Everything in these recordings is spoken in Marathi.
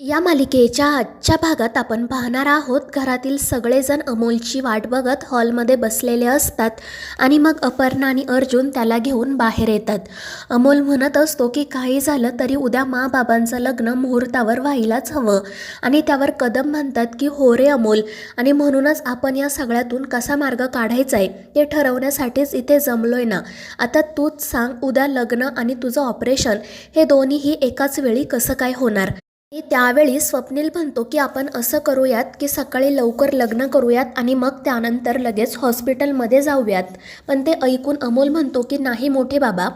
या मालिकेच्या आजच्या भागात आपण पाहणार आहोत घरातील सगळेजण अमोलची वाट बघत हॉलमध्ये बसलेले असतात आणि मग अपर्णा आणि अर्जुन त्याला घेऊन बाहेर येतात. अमोल म्हणत असतो की काही झालं तरी उद्या बाबांचं लग्न मुहूर्तावर व्हायलाच हवं आणि त्यावर कदम म्हणतात की हो रे अमोल, आणि म्हणूनच आपण या सगळ्यातून कसा मार्ग काढायचा आहे ते ठरवण्यासाठीच इथे जमलोय ना. आता तूच सांग, उद्या लग्न आणि तुझं ऑपरेशन हे दोन्हीही एकाच वेळी कसं काय होणार. आणि त्यावेळी स्वप्नील म्हणतो की आपण असं करूयात की सकाळी लवकर लग्न करूयात आणि मग त्यानंतर लगेच हॉस्पिटलमध्ये जाऊयात. पण ते ऐकून अमोल म्हणतो की नाही मोठे बाबा,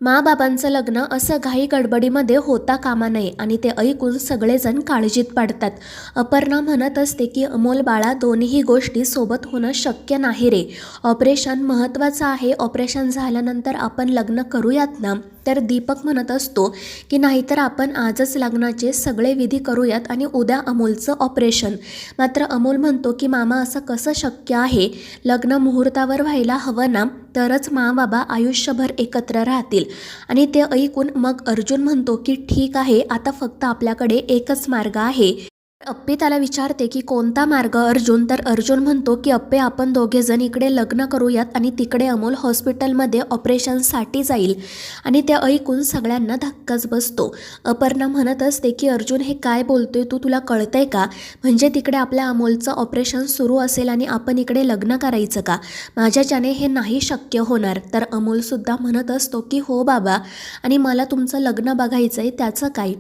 बाबांचं लग्न असं घाई गडबडीमध्ये होता कामा नये. आणि ते ऐकून सगळेजण काळजीत पडतात. अपर्णा म्हणत असते की अमोल बाळा, दोन्ही गोष्टी सोबत होणं शक्य नाही रे. ऑपरेशन महत्त्वाचं आहे. ऑपरेशन झाल्यानंतर आपण लग्न करूयात ना. तर दीपक म्हणत असतो की नाहीतर आपण आजच लग्नाचे सगळे विधी करूयात आणि उद्या अमोलचं ऑपरेशन. मात्र अमोल म्हणतो की मामा, असं कसं शक्य आहे. लग्न मुहूर्तावर व्हायला हवं ना, तरच बाबा आयुष्यभर एकत्र राहतील. आणि ते ऐकून मग अर्जुन म्हणतो की ठीक आहे, आता फक्त आपल्याकडे एकच मार्ग आहे. अप्पे त्याला विचारते की कोणता मार्ग अर्जुन. तर अर्जुन म्हणतो की अप्पे, आपण दोघेजण इकडे लग्न करूयात आणि तिकडे अमोल हॉस्पिटलमध्ये ऑपरेशनसाठी जाईल. आणि ते ऐकून सगळ्यांना धक्काच बसतो. अपर्णा म्हणत असते की अर्जुन, हे काय बोलतोय तू, तुला कळतंय का. म्हणजे तिकडे आपल्या अमोलचं ऑपरेशन सुरू असेल आणि आपण इकडे लग्न करायचं का. माझ्याच्याने हे नाही शक्य होणार. तर अमोलसुद्धा म्हणत असतो की हो बाबा, आणि मला तुमचं लग्न बघायचं आहे, त्याचं काय.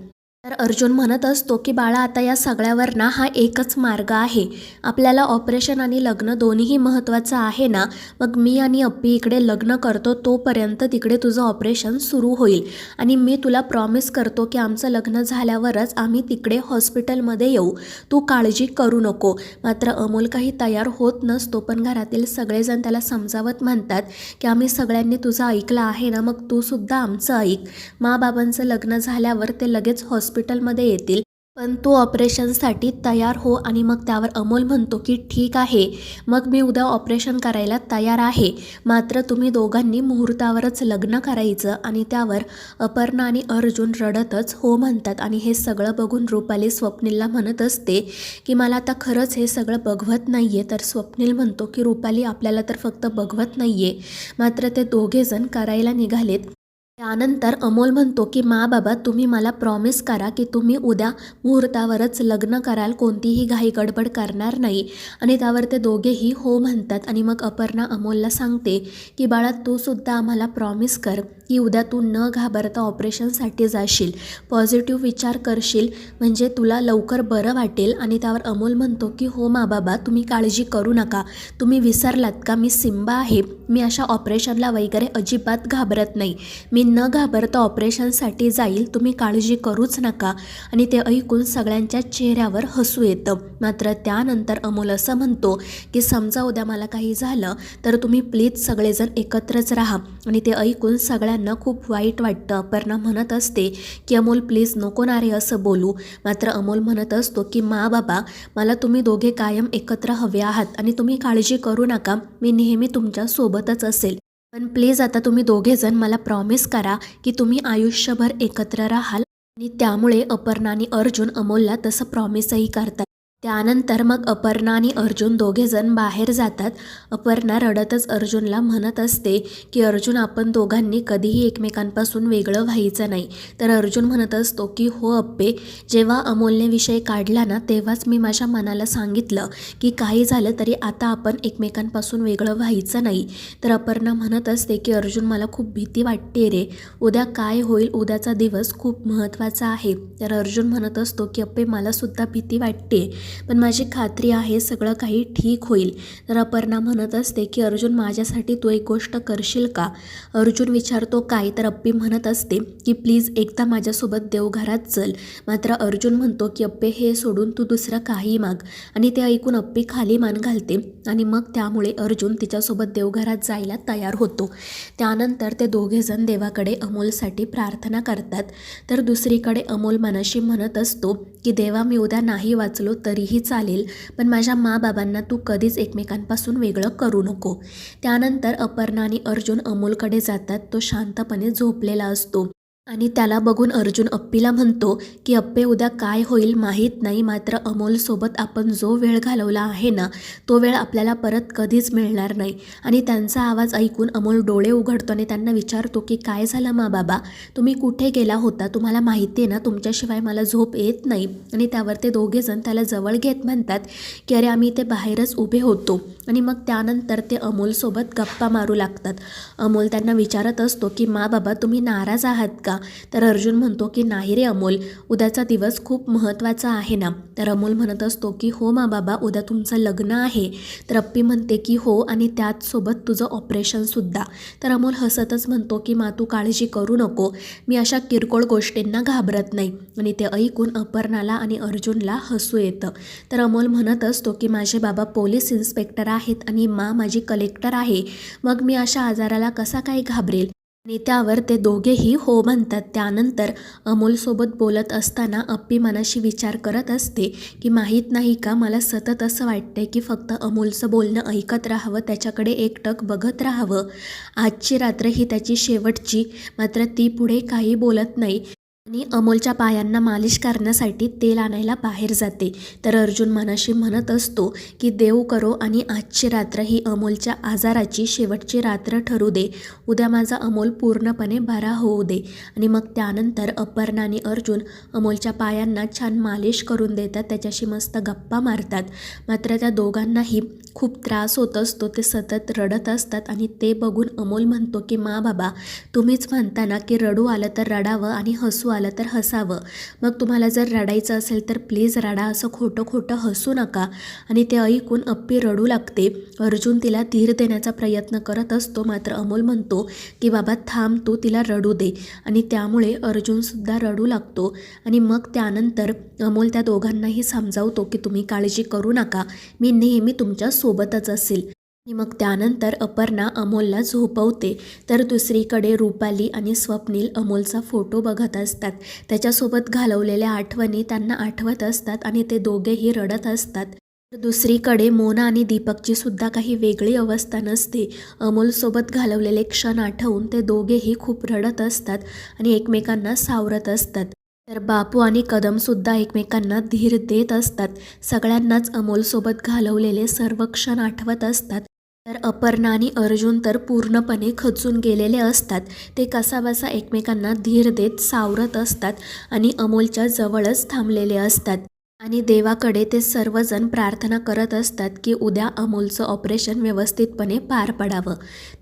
तर अर्जुन म्हणत असतो की बाळा, आता या सगळ्यावर ना हा एकच मार्ग आहे. आपल्याला ऑपरेशन आणि लग्न दोन्हीही महत्त्वाचं आहे ना. मग मी आणि अप्पी इकडे लग्न करतो, तोपर्यंत तिकडे तुझं ऑपरेशन सुरू होईल. आणि मी तुला प्रॉमिस करतो की आमचं लग्न झाल्यावरच आम्ही तिकडे हॉस्पिटलमध्ये येऊ. तू काळजी करू नको. मात्र अमोल काही तयार होत नसतो. पण घरातील सगळेजण त्याला समजावत म्हणतात की आम्ही सगळ्यांनी तुझं ऐकलं आहे ना, मग तू सुद्धा आमचं ऐक. बाबांचं लग्न झाल्यावर ते लगेच हॉस्पिटलमध्ये येतील, पण तू ऑपरेशनसाठी तयार हो. आणि मग त्यावर अमोल म्हणतो की ठीक आहे, मग मी उद्या ऑपरेशन करायला तयार आहे. मात्र तुम्ही दोघांनी मुहूर्तावरच लग्न करायचं. आणि त्यावर अपर्णा आणि अर्जुन रडतच हो म्हणतात. आणि हे सगळं बघून रुपाली स्वप्नीलला म्हणत असते की मला आता खरंच हे सगळं बघवत नाही आहे. तर स्वप्नील म्हणतो की रुपाली, आपल्याला तर फक्त बघवत नाही आहे. मात्र ते दोघेजण करायला निघालेत. त्यानंतर अमोल म्हणतो की बाबा, तुम्ही मला प्रॉमिस करा की तुम्ही उद्या मुहूर्तावरच लग्न कराल, कोणतीही घाई गडबड करणार नाही. आणि त्यावर ते दोघेही हो म्हणतात. आणि मग अपर्णा अमोलला सांगते की बाळा, तू सुद्धा आम्हाला प्रॉमिस कर की उद्या तू न घाबरता ऑपरेशनसाठी जाशील, पॉझिटिव्ह विचार करशील, म्हणजे तुला लवकर बरं वाटेल. आणि त्यावर अमोल म्हणतो की हो बाबा, तुम्ही काळजी करू नका. तुम्ही विसरलात का, मी सिम्बा आहे. मी अशा ऑपरेशनला वगैरे अजिबात घाबरत नाही. मी न घाबरता ऑपरेशनसाठी जाईल, तुम्ही काळजी करूच नका. आणि ते ऐकून सगळ्यांच्या चेहऱ्यावर हसू येतं. मात्र त्यानंतर अमोल असं म्हणतो की समजा उद्या मला काही झालं तर तुम्ही प्लीज सगळेजण एकत्रच राहा. आणि ते ऐकून सगळ्यांना खूप वाईट वाटतं. अपर्णा म्हणत असते की अमोल प्लीज नको ना रे असं बोलू. मात्र अमोल म्हणत असतो की बाबा, मला तुम्ही दोघे कायम एकत्र हवे आहात आणि तुम्ही काळजी करू नका. मी नेहमी तुमच्या सोबतच असेल. पण प्लीज आता तुम्ही दोघेजण मला प्रॉमिस करा की तुम्ही आयुष्यभर एकत्र राहाल. आणि त्यामुळे अपर्णा आणि अर्जुन अमोलला तसं प्रॉमिसही करतात. त्यानंतर मग अपर्णा आणि अर्जुन दोघेजण बाहेर जातात. अपर्णा रडतच अर्जुनला म्हणत असते की अर्जुन, आपण दोघांनी कधीही एकमेकांपासून वेगळं व्हायचं नाही. तर अर्जुन म्हणत असतो की हो अप्पे, जेव्हा अमोलने विषय काढला ना, तेव्हाच मी माझ्या मनाला सांगितलं की काही झालं तरी आता आपण एकमेकांपासून वेगळं व्हायचं नाही. तर अपर्णा म्हणत असते की अर्जुन, मला खूप भीती वाटते रे. उद्या काय होईल, उद्याचा दिवस खूप महत्त्वाचा आहे. तर अर्जुन म्हणत असतो की अप्पे, मलासुद्धा भीती वाटते, पण माझी खात्री आहे सगळं काही ठीक होईल. तर अपर्णा म्हणत असते की अर्जुन, माझ्यासाठी तू एक गोष्ट करशील का. अर्जुन विचारतो काय. तर अप्पी म्हणत असते की प्लीज एकदा माझ्यासोबत देवघरात चल. मात्र अर्जुन म्हणतो की अप्पे, हे सोडून तू दुसरं काही माग. आणि ते ऐकून अप्पी खाली मान घालते. आणि मग त्यामुळे अर्जुन तिच्यासोबत देवघरात जायला तयार होतो. त्यानंतर ते दोघेजण देवाकडे अमोलसाठी प्रार्थना करतात. तर दुसरीकडे अमोल मनाशी म्हणत असतो की देवा, मी उद्या नाही वाचलो तरीही चालेल, पण माझ्या बाबांना तू कधीच एकमेकांपासून वेगळं करू नको. त्यानंतर अपर्णा आणि अर्जुन अमोलकडे जातात. तो शांतपणे झोपलेला असतो. आणि त्याला बघून अर्जुन अप्पीला म्हणतो की अप्पे उद्या काय होईल माहीत नाही, मात्र अमोलसोबत आपण जो वेळ घालवला आहे ना तो वेळ आपल्याला परत कधीच मिळणार नाही. आणि त्यांचा आवाज ऐकून अमोल डोळे उघडतो आणि त्यांना विचारतो की काय झालं मा बाबा, तुम्ही कुठे गेला होता, तुम्हाला माहिती आहे ना तुमच्याशिवाय मला झोप येत नाही. आणि त्यावर ते दोघेजण त्याला जवळ घेत म्हणतात की अरे आम्ही इथे बाहेरच उभे होतो. आणि मग त्यानंतर ते अमोलसोबत गप्पा मारू लागतात. अमोल त्यांना विचारत असतो की मा बाबा तुम्ही नाराज आहात का. तर अर्जुन म्हणतो की नाही रे अमोल, उद्याचा दिवस खूप महत्त्वाचा आहे ना. तर अमोल म्हणत असतो की हो मा बाबा, उद्या तुमचं लग्न आहे. तर अप्पी म्हणते की हो, आणि त्याचसोबत तुझं ऑपरेशनसुद्धा. तर अमोल हसतच म्हणतो की मा तू काळजी करू नको, मी अशा किरकोळ गोष्टींना घाबरत नाही. आणि ते ऐकून अपर्णाला आणि अर्जुनला हसू येतं. तर अमोल म्हणत असतो की माझे बाबा पोलीस इन्स्पेक्टर आहेत आणि मा माझी कलेक्टर आहे, मग मी अशा आजाराला कसा काय घाबरेल. आणि त्यावर ते दोघेही हो म्हणतात. त्यानंतर अमोलसोबत बोलत असताना अप्पी मनाशी विचार करत असते की माहीत नाही का, मला सतत असं वाटतंय की फक्त अमोलचं बोलणं ऐकत राहावं, त्याच्याकडे एकटक बघत राहावं. आजची रात्र ही त्याची शेवटची, मात्र ती पुढे काही बोलत नाही आणि अमोलच्या पायांना मालिश करण्यासाठी तेल आणायला बाहेर जाते. तर अर्जुन मनाशी म्हणत असतो की देव करो आणि आजची रात्र ही अमोलच्या आजाराची शेवटची रात्र ठरू दे, उद्या माझा अमोल पूर्णपणे बरा होऊ दे. आणि मग त्यानंतर अपर्णा आणि अर्जुन अमोलच्या पायांना छान मालिश करून देतात, त्याच्याशी मस्त गप्पा मारतात. मात्र त्या दोघांनाही खूप त्रास होत असतो, ते सतत रडत असतात. आणि ते बघून अमोल म्हणतो की मा बाबा तुम्हीच म्हणता ना की रडू आलं तर रडावं आणि हसू आलं तर हसावं, मग तुम्हाला जर रडायचं असेल तर प्लीज रडा, असं खोटं खोटं हसू नका. आणि ते ऐकून अप्पी रडू लागते. अर्जुन तिला धीर देण्याचा प्रयत्न करत असतो, मात्र अमोल म्हणतो की बाबा थांब, तू तिला रडू दे. आणि त्यामुळे अर्जुनसुद्धा रडू लागतो. आणि मग त्यानंतर अमोल त्या दोघांनाही समजावतो की तुम्ही काळजी करू नका, मी नेहमी तुमच्या सोबतच असेल. आणि मग त्यानंतर अपर्णा अमोलला झोपवते. तर दुसरीकडे रुपाली आणि स्वप्नील अमोलचा फोटो बघत असतात. त्याच्यासोबत घालवलेल्या आठवणी त्यांना आठवत असतात आणि ते दोघेही रडत असतात. तर दुसरीकडे मोना आणि दीपकची सुद्धा काही वेगळी अवस्था नसते. अमोलसोबत घालवलेले क्षण आठवून ते दोघेही खूप रडत असतात आणि एकमेकांना सावरत असतात. तर बापू आणि कदमसुद्धा एकमेकांना धीर देत असतात. सगळ्यांनाच अमोलसोबत घालवलेले सर्व क्षण आठवत असतात. तर अपर्णा आणि अर्जुन तर पूर्णपणे खचून गेलेले असतात. ते कसाबसा एकमेकांना धीर देत सावरत असतात आणि अमोलच्या जवळच थांबलेले असतात. आणि देवाकडे ते सर्वजण प्रार्थना करत असतात की उद्या अमोलचं ऑपरेशन व्यवस्थितपणे पार पडावं.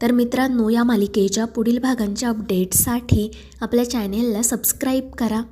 तर मित्रांनो, या मालिकेच्या पुढील भागांच्या अपडेट्ससाठी आपल्या चॅनेलला सबस्क्राईब करा.